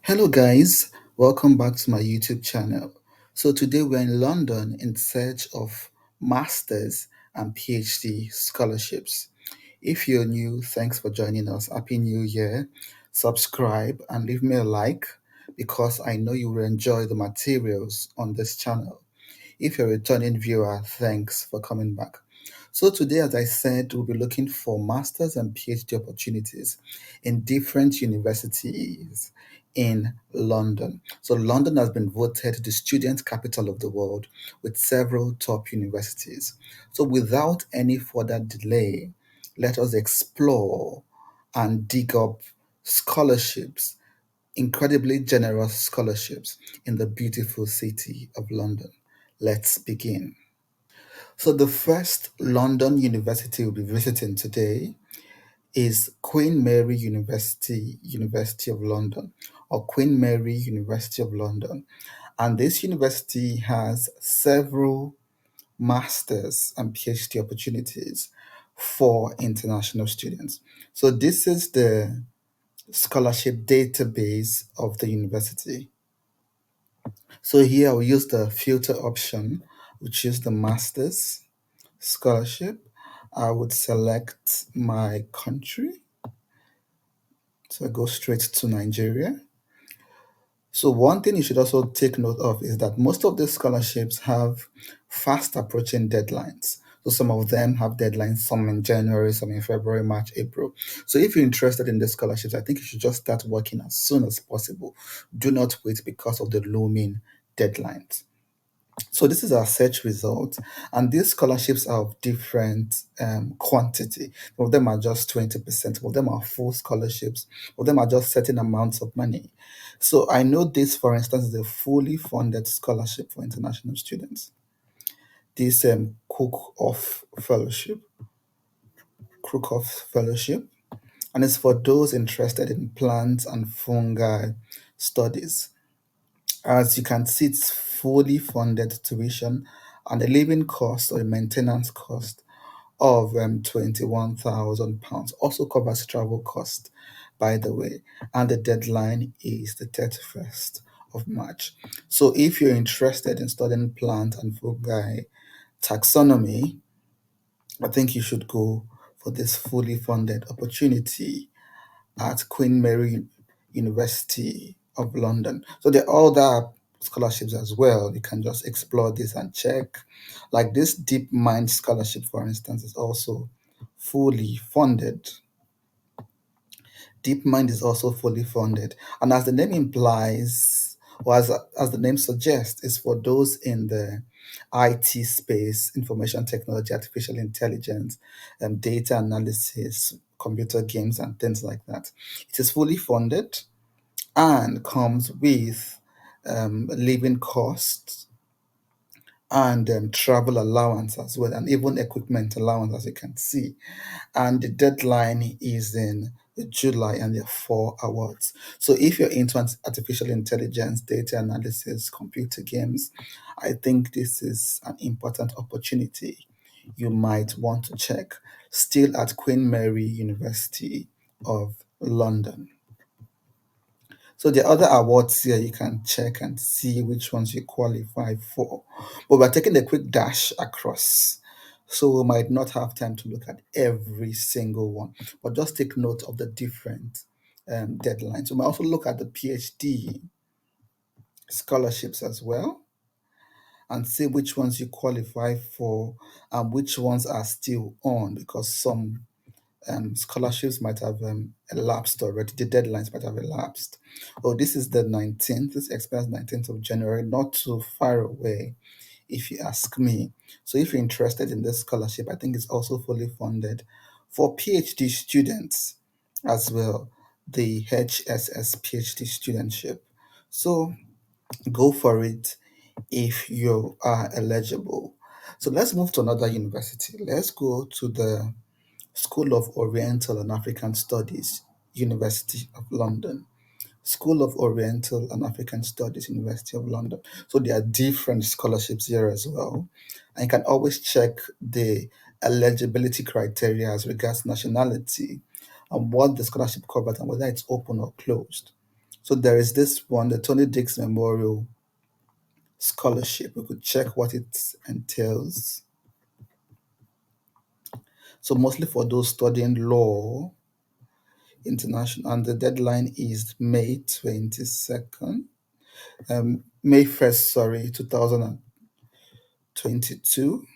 Hello, guys. Welcome back to my YouTube channel. So, today we're in London in search of master's and PhD scholarships. If you're new, thanks for joining us. Happy New Year. Subscribe and leave me a like because I know you will enjoy the materials on this channel. If you're a returning viewer, thanks for coming back. So, today, as I said, we'll be looking for master's and PhD opportunities in different universities in London. So, London has been voted the student capital of the world with several top universities. So, without any further delay, let us explore and dig up scholarships, incredibly generous scholarships in the beautiful city of London. Let's begin. So, the first London university we'll be visiting today is Queen Mary University, University of London, or Queen Mary University of London. And this university has several master's and PhD opportunities for international students. So, this is the scholarship database of the university. So, here I'll use the filter option, which is the master's scholarship. I would select my country. So I go straight to Nigeria. So one thing you should also take note of is that most of the scholarships have fast approaching deadlines. So some of them have deadlines, some in January, some in February, March, April. So if you're interested in the scholarships, I think you should just start working as soon as possible. Do not wait because of the looming deadlines. So this is our search result, and these scholarships are of different quantity. Some of them are just 20%, some of them are full scholarships, some of them are just certain amounts of money. So I know this, for instance, is a fully funded scholarship for international students. This Cook-Off Fellowship, and it's for those interested in plants and fungi studies. As you can see, it's fully funded tuition and a living cost or a maintenance cost of £21,000. Also covers travel cost, by the way. And the deadline is the 31st of March. So if you're interested in studying plant and fungi taxonomy, I think you should go for this fully funded opportunity at Queen Mary University of London. So there are other scholarships as well. You can just explore this and check. Like this Deep Mind scholarship, for instance, is also fully funded. DeepMind is also fully funded. And as the name implies, or as the name suggests, is for those in the IT space, information technology, artificial intelligence, data analysis, computer games, and things like that. It is fully funded and comes with living costs and travel allowance as well, and even equipment allowance, as you can see. And the deadline is in July, and there are 4 awards. So if you're into artificial intelligence, data analysis, computer games, I think this is an important opportunity you might want to check. Still at Queen Mary University of London. So the other awards here you can check and see which ones you qualify for. But we're taking a quick dash across. So we might not have time to look at every single one, but just take note of the different deadlines. We might also look at the PhD scholarships as well and see which ones you qualify for and which ones are still on, because some scholarships might have elapsed already. The deadlines might have elapsed. Oh, this is the 19th. This expires 19th of January, not too far away, if you ask me. So if you're interested in this scholarship, I think it's also fully funded for PhD students as well, the HSS PhD studentship. So go for it if you are eligible. So let's move to another university. Let's go to the School of Oriental and African Studies, University of London. School of Oriental and African Studies, University of London. So there are different scholarships here as well. And you can always check the eligibility criteria as regards nationality and what the scholarship covers and whether it's open or closed. So there is this one, the Tony Dix Memorial Scholarship. We could check what it entails. So mostly for those studying law, international, and the deadline is May 22nd, May 1st, sorry, 2022.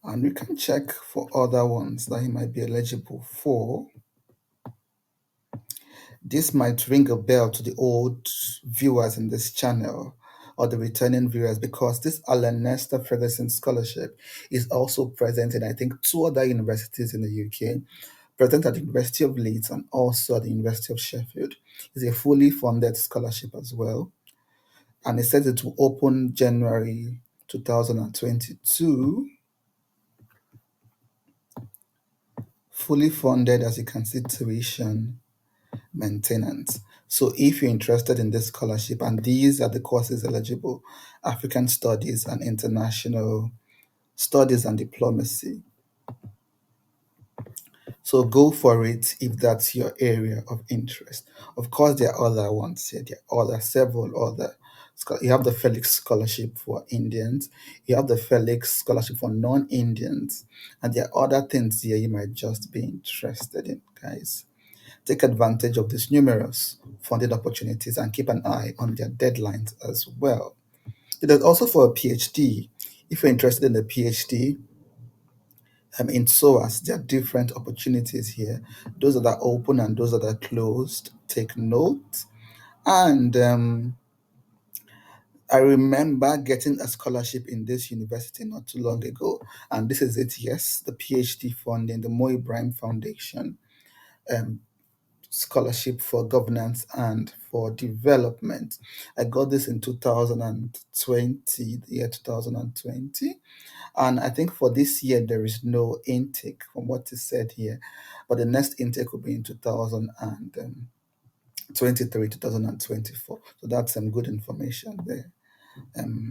And we can check for other ones that he might be eligible for. This might ring a bell to the old viewers in this channel or the returning viewers, because this Alan Nestor Ferguson Scholarship is also present in, I think, two other universities in the UK, present at the University of Leeds and also at the University of Sheffield. It's a fully funded scholarship as well. And it says it will open January 2022. Fully funded, as you can see, tuition, maintenance. So if you're interested in this scholarship, and these are the courses eligible: African Studies and International Studies and Diplomacy. So go for it if that's your area of interest. Of course, there are other ones here. There are several other. You have the Felix Scholarship for Indians. You have the Felix Scholarship for non-Indians, and there are other things here you might just be interested in, guys. Take advantage of these numerous funding opportunities and keep an eye on their deadlines as well. It is also for a PhD. If you're interested in a PhD, in SOAS, there are different opportunities here. Those that are open and those that are closed. Take note. And I remember getting a scholarship in this university not too long ago. And this is it, yes, the PhD funding, the Mo Ibrahim Foundation um, scholarship for governance and for development. I got this in 2020, the year 2020. And I think for this year, there is no intake from what is said here. But the next intake will be in 2023, 2024. So that's some good information there.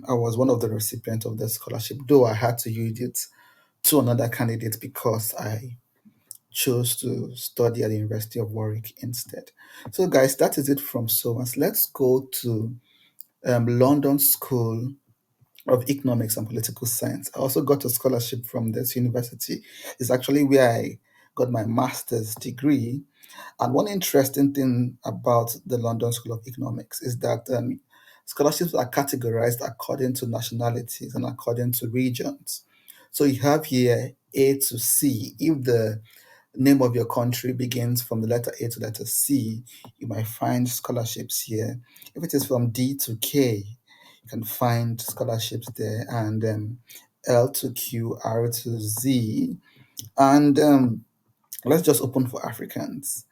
I was one of the recipients of the scholarship, though I had to use it to another candidate because I chose to study at the University of Warwick instead. So, guys, that is it from SOAS. Let's go to London School of Economics and Political Science. I also got a scholarship from this university. It's actually where I got my master's degree. And one interesting thing about the London School of Economics is that scholarships are categorized according to nationalities and according to regions. So you have here A to C. If the name of your country begins from the letter A to letter C, you might find scholarships here. If it is from D to K, you can find scholarships there, and L to Q, R to Z. And let's just open for Africans.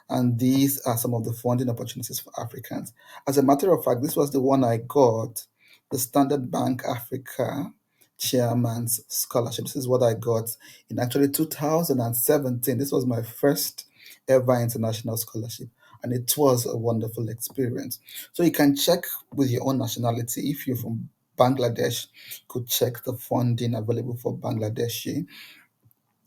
And these are some of the funding opportunities for Africans. As a matter of fact, this was the one I got, the Standard Bank Africa Chairman's Scholarship. This is what I got in actually 2017. This was my first ever international scholarship, and it was a wonderful experience. So you can check with your own nationality. If you're from Bangladesh, you could check the funding available for Bangladeshi.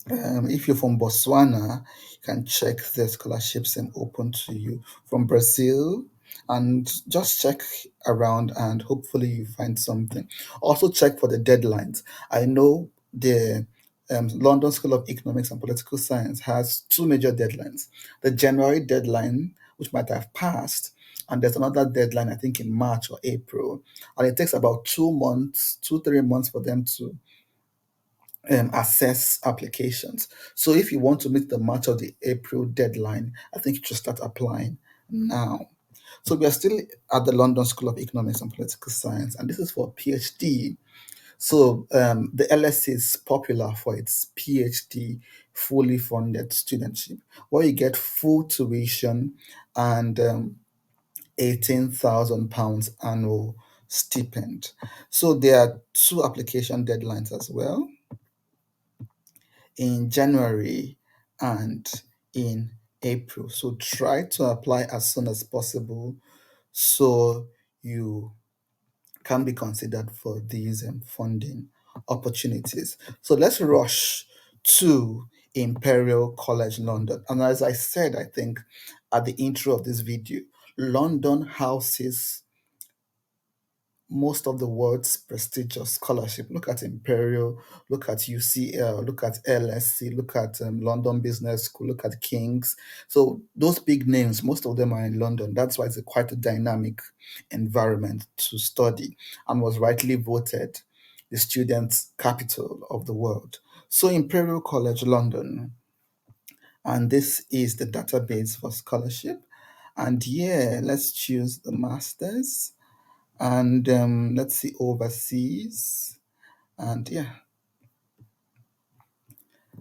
If you're from Botswana, you can check the scholarships and open to you. From Brazil, and just check around and hopefully you find something. Also check for the deadlines. I know the London School of Economics and Political Science has two major deadlines. The January deadline, which might have passed, and there's another deadline, I think in March or April. And it takes about 2 months, 3 months for them to assess applications. So if you want to meet the March or the April deadline, I think you should start applying now. So we are still at the London School of Economics and Political Science, and this is for PhD. So the LSE is popular for its PhD fully funded studentship, where you get full tuition and £18,000 annual stipend. So there are two application deadlines as well, in January and in April. So try to apply as soon as possible so you can be considered for these funding opportunities. So let's rush to Imperial College London. And as I said, I think at the intro of this video, London houses most of the world's prestigious scholarship. Look at Imperial, look at UCL, look at LSC, look at London Business School, look at King's. So those big names, most of them are in London. That's why it's quite a dynamic environment to study, and was rightly voted the student capital of the world. So Imperial College London, and this is the database for scholarship. And yeah, let's choose the masters, and let's see overseas, and yeah,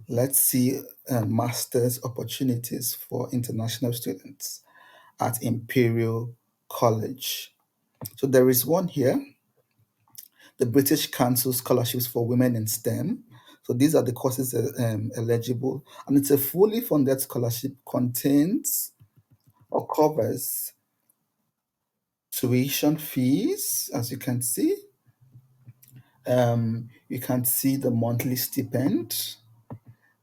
let's see master's opportunities for international students at Imperial College. So there is one here, the British Council scholarships for women in STEM. So these are the courses eligible, and it's a fully funded scholarship, contains or covers tuition fees, as you can see. You can see the monthly stipend,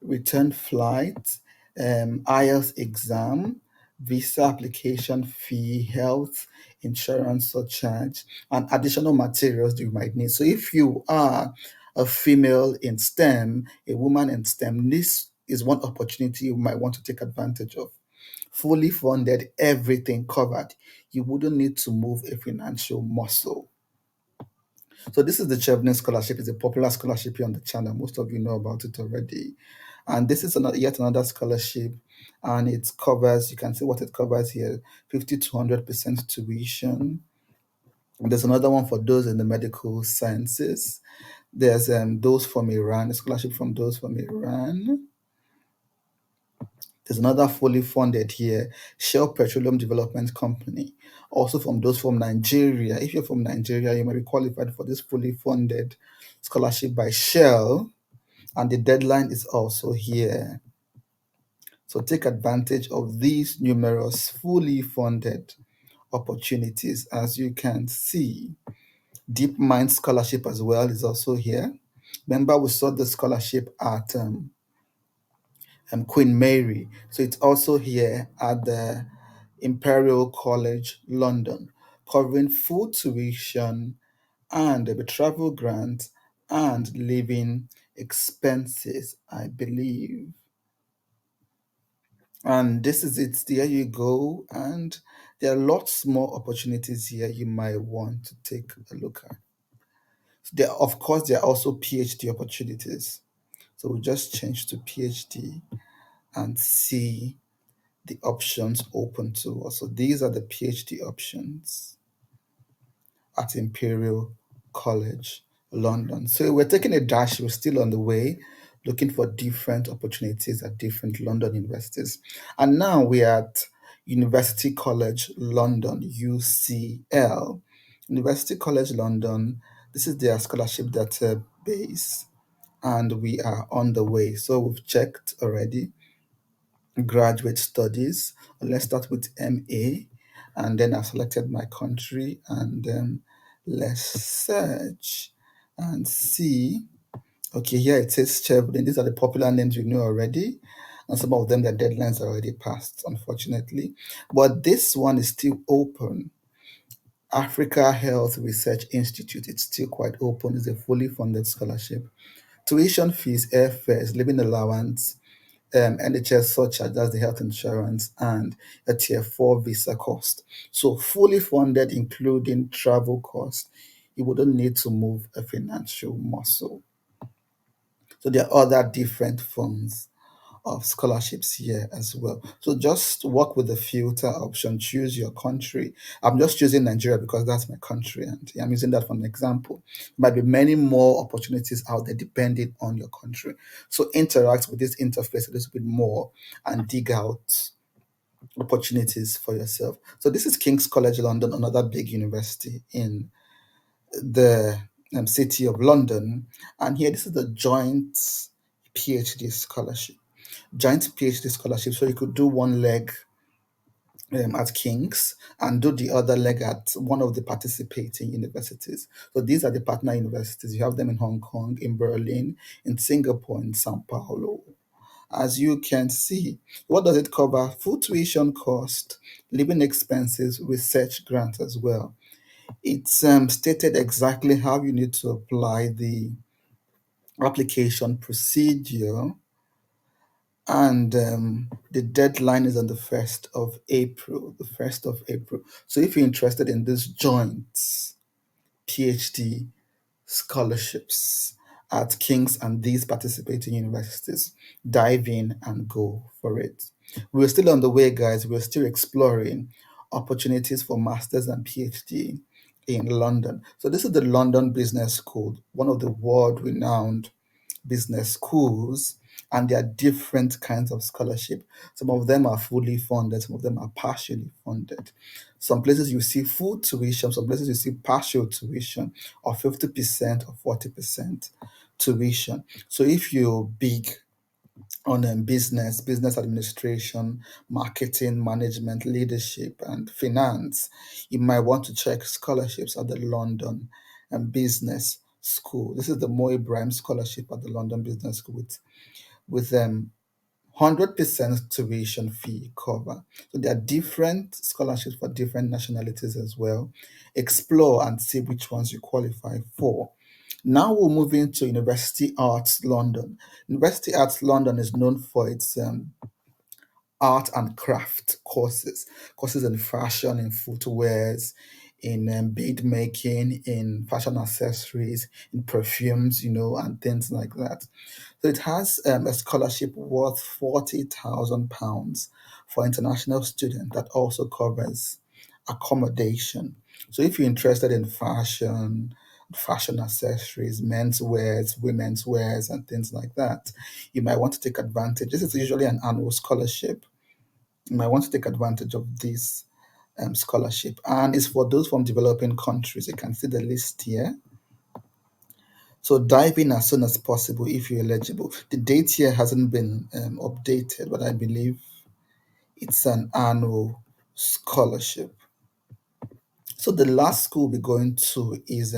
return flight, IELTS exam, visa application fee, health insurance surcharge, and additional materials that you might need. So if you are a female in STEM, a woman in STEM, this is one opportunity you might want to take advantage of. Fully funded, everything covered. You wouldn't need to move a financial muscle. So this is the Chevening Scholarship. It's a popular scholarship here on the channel. Most of you know about it already. And this is yet another scholarship, and it covers, you can see what it covers here, 50 to 100% tuition. And there's another one for those in the medical sciences. There's those from Iran, a scholarship from those from Iran. There's another fully funded here, Shell Petroleum Development Company, also from those from Nigeria. If you're from Nigeria, you might be qualified for this fully funded scholarship by Shell, and the deadline is also here. So take advantage of these numerous fully funded opportunities. As you can see, Deep Mind Scholarship as well is also here. Remember, we saw the scholarship at Queen Mary. So it's also here at the Imperial College London, covering full tuition and a travel grant and living expenses, I believe. And this is it. There you go. And there are lots more opportunities here you might want to take a look at. There, of course, there are also PhD opportunities. So we'll just change to PhD and see the options open to us. So these are the PhD options at Imperial College London. So we're taking a dash, we're still on the way, looking for different opportunities at different London universities. And now we're at University College London, UCL. University College London, this is their scholarship database, and we are on the way. So we've checked already graduate studies. Let's start with MA, and then I've selected my country, and then let's search and see. Okay, here it says Chevron. These are the popular names you know already, and some of them, their deadlines are already passed, unfortunately. But this one is still open. Africa Health Research Institute, it's still quite open. It's a fully funded scholarship. Tuition fees, airfares, living allowance, NHS surcharge, that's the health insurance, and a tier 4 visa cost. So fully funded, including travel cost. You wouldn't need to move a financial muscle. So there are other different forms of scholarships here as well. So just work with the filter option, choose your country. I'm just choosing Nigeria because that's my country, and I'm using that for an example. There might be many more opportunities out there depending on your country. So interact with this interface a little bit more and dig out opportunities for yourself. So this is King's College London, another big university in the city of London. And here, this is the joint PhD scholarship. Joint PhD scholarship. So you could do one leg at King's and do the other leg at one of the participating universities. So these are the partner universities. You have them in Hong Kong, in Berlin, in Singapore, in Sao Paulo. As you can see, what does it cover? Full tuition cost, living expenses, research grant as well. It's stated exactly how you need to apply the application procedure, and the deadline is on the 1st of April. The 1st of April. So if you're interested in this joint PhD scholarships at King's and these participating universities, dive in and go for it. We're still on the way, guys. We're still exploring opportunities for masters and PhD in London. So this is the London Business School, one of the world-renowned business schools, and there are different kinds of scholarship. Some of them are fully funded, some of them are partially funded. Some places you see full tuition, some places you see partial tuition, or 50% or 40% tuition. So if you're big on business administration, marketing, management, leadership, and finance, you might want to check scholarships at the London Business School. This is the Mo Ibrahim Scholarship at the London Business School with 100% tuition fee cover. So there are different scholarships for different nationalities as well. Explore and see which ones you qualify for. Now we'll move into University Arts London. University Arts London is known for its art and craft courses in fashion, in footwears, in bead making, in fashion accessories, in perfumes, and things like that. So it has a scholarship worth £40,000 for international students that also covers accommodation. So if you're interested in fashion accessories, men's wears, women's wears, and things like that, you might want to take advantage. This is usually an annual scholarship. You might want to take advantage of this scholarship, and it's for those from developing countries. You can see the list here. So dive in as soon as possible if you're eligible. The date here hasn't been updated, but I believe it's an annual scholarship. So the last school we're going to is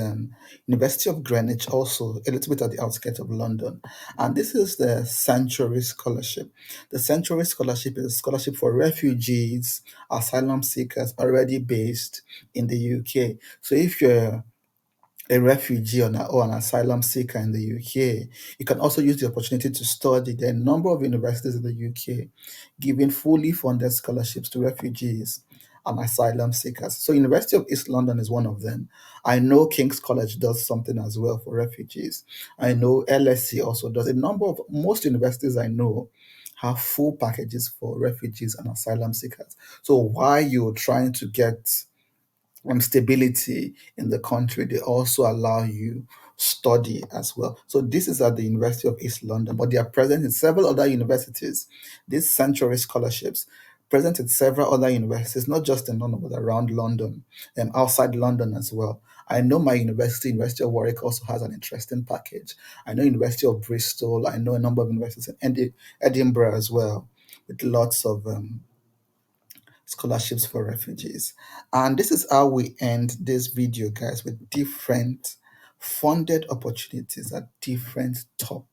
University of Greenwich, also a little bit at the outskirts of London. And this is the Sanctuary Scholarship. The Sanctuary Scholarship is a scholarship for refugees, asylum seekers already based in the UK. So if you're a refugee or an asylum seeker in the UK, you can also use the opportunity to study. There are a number of universities in the UK giving fully funded scholarships to refugees and asylum seekers. So University of East London is one of them. I know King's College does something as well for refugees. I know LSE also does. Most universities I know have full packages for refugees and asylum seekers. So while you're trying to get stability in the country, they also allow you study as well. So this is at the University of East London, but they are present in several other universities. These Sanctuary scholarships present in several other universities, not just in London, but around London and outside London as well. I know my university, University of Warwick, also has an interesting package. I know University of Bristol. I know a number of universities in Edinburgh as well, with lots of scholarships for refugees. And this is how we end this video, guys, with different funded opportunities at different top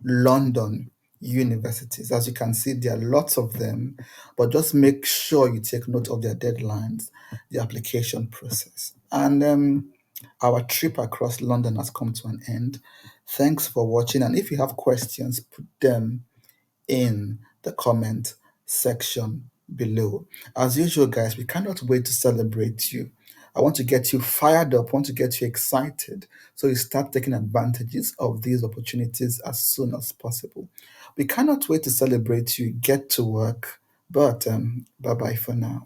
London universities. As you can see, there are lots of them, but just make sure you take note of their deadlines, the application process. And our trip across London has come to an end. Thanks for watching. And if you have questions, put them in the comment section below. As usual, guys, we cannot wait to celebrate you. I want to get you fired up, want to get you excited, so you start taking advantages of these opportunities as soon as possible. We cannot wait to celebrate you. Get to work, but bye bye for now.